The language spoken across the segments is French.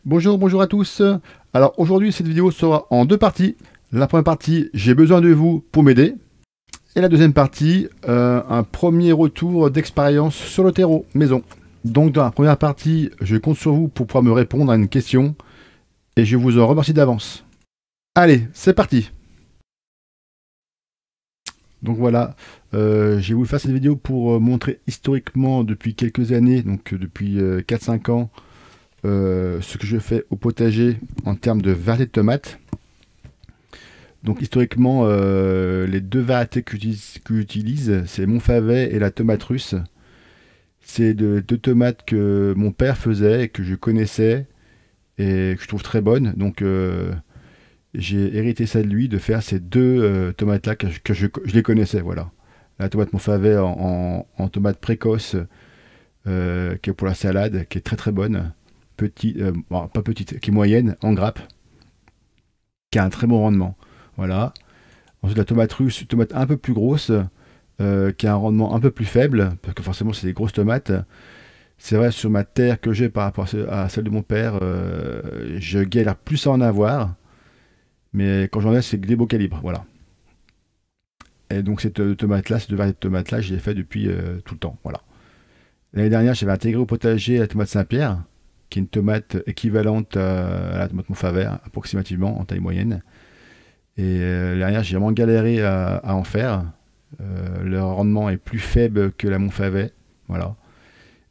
Bonjour à tous. Alors aujourd'hui, cette vidéo sera en deux parties. La première partie, j'ai besoin de vous pour m'aider. Et la deuxième partie, un premier retour d'expérience sur le terreau maison. Donc dans la première partie, je compte sur vous pour pouvoir me répondre à une question. Et je vous en remercie d'avance. Allez, c'est parti. Donc voilà, j'ai voulu faire cette vidéo pour montrer historiquement depuis quelques années, donc depuis 4-5 ans, ce que je fais au potager en termes de variétés de tomates. Donc historiquement, les deux variétés que j'utilise, c'est Montfavet et la tomate russe. C'est deux tomates que mon père faisait et que je connaissais et que je trouve très bonnes. Donc j'ai hérité ça de lui, de faire ces deux tomates-là que je les connaissais. Voilà. La tomate Montfavet en tomate précoce, qui est pour la salade, qui est très bonne. Petite, bon, pas petite, qui est moyenne, en grappe, qui a un très bon rendement. Voilà. Ensuite, la tomate russe, une tomate un peu plus grosse, qui a un rendement un peu plus faible, parce que forcément, c'est des grosses tomates. C'est vrai, sur ma terre que j'ai par rapport à celle de mon père, je galère plus à en avoir. Mais quand j'en ai, c'est des beaux calibres. Voilà. Et donc, cette tomate-là, ces deux variétés de tomates-là, je les ai fait depuis tout le temps. Voilà. L'année dernière, j'avais intégré au potager la tomate Saint-Pierre, qui est une tomate équivalente à la tomate Montfavet, approximativement, en taille moyenne. Et l'année dernière, j'ai vraiment galéré à en faire. Le rendement est plus faible que la Montfavet. Voilà.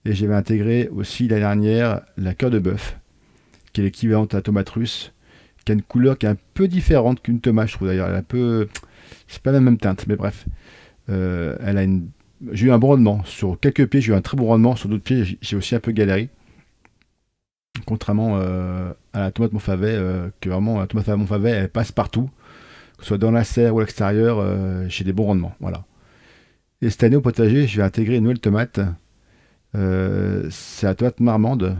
Et j'avais intégré aussi l'année dernière la cœur de bœuf, qui est l'équivalente à la tomate russe, qui a une couleur qui est un peu différente qu'une tomate, je trouve d'ailleurs. Elle est un peu. C'est pas la même teinte, mais bref. Elle a une. J'ai eu un bon rendement. Sur quelques pieds, j'ai eu un très bon rendement. Sur d'autres pieds, j'ai aussi un peu galéré. Contrairement à la tomate Montfavet, que vraiment la tomate Montfavet, elle passe partout. Que ce soit dans la serre ou à l'extérieur, j'ai des bons rendements. Voilà. Et cette année au potager, je vais intégrer une nouvelle tomate. C'est la tomate marmande,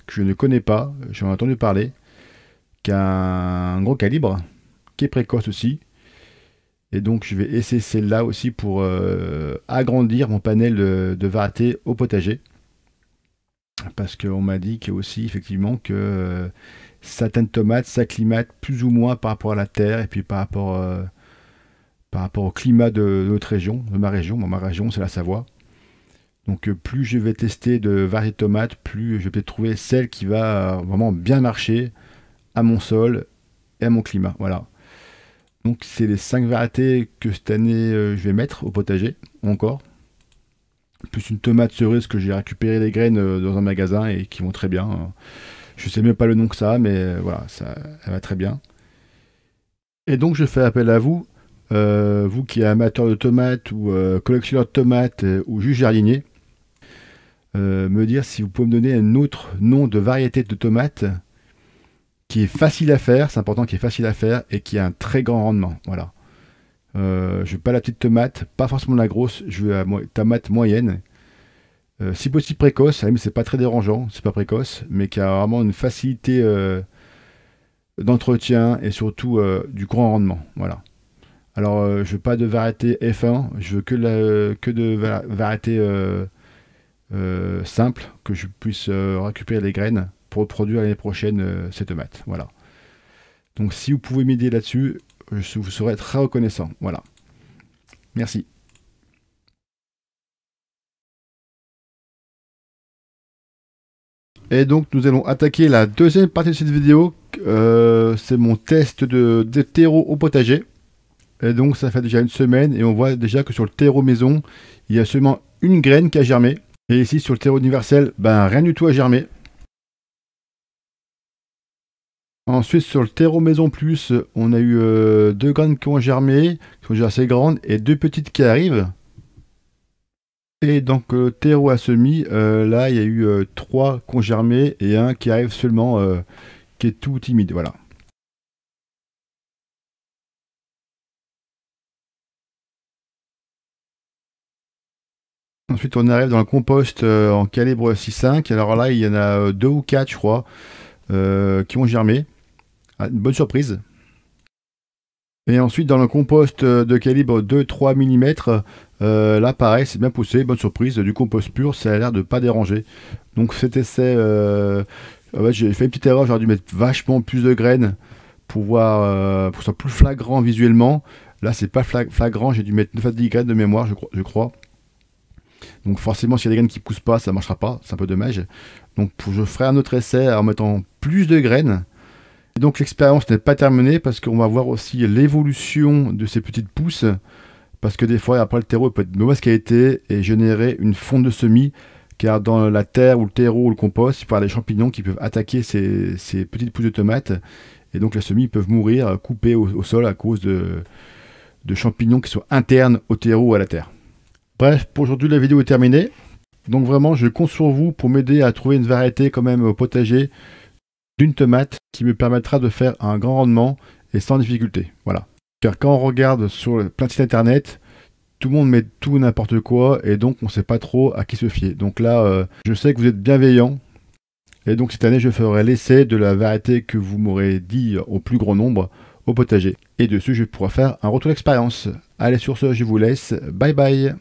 que je ne connais pas, j'en ai entendu parler, qui a un gros calibre, qui est précoce aussi. Et donc je vais essayer celle-là aussi pour agrandir mon panel de variétés au potager. Parce qu'on m'a dit que aussi effectivement que certaines tomates s'acclimatent plus ou moins par rapport à la terre et puis par rapport au climat de notre région, de ma région. Bon, ma région, c'est la Savoie. Donc plus je vais tester de variétés de tomates, plus je vais peut-être trouver celle qui va vraiment bien marcher à mon sol et à mon climat. Voilà. Donc c'est les 5 variétés que cette année je vais mettre au potager encore. Plus une tomate cerise que j'ai récupéré les graines dans un magasin et qui vont très bien. Je sais même pas le nom que ça a, mais voilà, ça, elle va très bien. Et donc je fais appel à vous, vous qui êtes amateur de tomates ou collectionneur de tomates ou juste jardinier, me dire si vous pouvez me donner un autre nom de variété de tomates qui est facile à faire, c'est important, qui est facile à faire et qui a un très grand rendement. Voilà. Je veux pas la petite tomate, pas forcément la grosse, je veux la tomate moyenne. Si possible précoce, mais c'est pas très dérangeant, c'est pas précoce, mais qui a vraiment une facilité d'entretien et surtout du grand rendement. Voilà. Alors je veux pas de variété F1, je veux que de variété simple, que je puisse récupérer les graines pour produire l'année prochaine ces tomates. Voilà. Donc si vous pouvez m'aider là-dessus, je vous serai très reconnaissant. Voilà. Merci. Et donc nous allons attaquer la deuxième partie de cette vidéo. C'est mon test de terreau au potager. Et donc ça fait déjà une semaine et on voit déjà que sur le terreau maison, il y a seulement une graine qui a germé. Et ici sur le terreau universel, ben rien du tout a germé. Ensuite sur le terreau maison plus, on a eu 2 graines qui ont germé, qui sont déjà assez grandes, et 2 petites qui arrivent. Et donc terreau à semis, là il y a eu 3 qui ont germé et un qui arrive seulement, qui est tout timide. Voilà. Ensuite, on arrive dans le compost en calibre 6,5. Alors là, il y en a 2 ou 4, je crois, qui ont germé. Ah, une bonne surprise. Et ensuite, dans le compost de calibre 2-3 mm, là, pareil, c'est bien poussé. Bonne surprise. Du compost pur, ça a l'air de pas déranger. Donc, cet essai, Ouais, j'ai fait une petite erreur, j'aurais dû mettre vachement plus de graines pour voir, pour que ce soit plus flagrant visuellement. Là, c'est pas flagrant, j'ai dû mettre 9 à 10 graines de mémoire, je crois. Donc forcément, s'il y a des graines qui poussent pas, ça marchera pas, c'est un peu dommage. Donc je ferai un autre essai en mettant plus de graines. Et donc l'expérience n'est pas terminée parce qu'on va voir aussi l'évolution de ces petites pousses. Parce que des fois, après le terreau peut être de mauvaise qualité et générer une fonte de semis. Car dans la terre ou le terreau ou le compost, il peut y avoir des champignons qui peuvent attaquer ces petites pousses de tomates. Et donc les semis peuvent mourir coupés au sol à cause de champignons qui sont internes au terreau ou à la terre. Bref, pour aujourd'hui, la vidéo est terminée. Donc vraiment, je compte sur vous pour m'aider à trouver une variété quand même au potager d'une tomate qui me permettra de faire un grand rendement et sans difficulté. Voilà. Car quand on regarde sur plein de sites internet, tout le monde met tout n'importe quoi et donc on ne sait pas trop à qui se fier. Donc là, je sais que vous êtes bienveillants et donc cette année, je ferai l'essai de la variété que vous m'aurez dit au plus grand nombre au potager. Et dessus, je pourrai faire un retour d'expérience. Allez, sur ce, je vous laisse. Bye bye.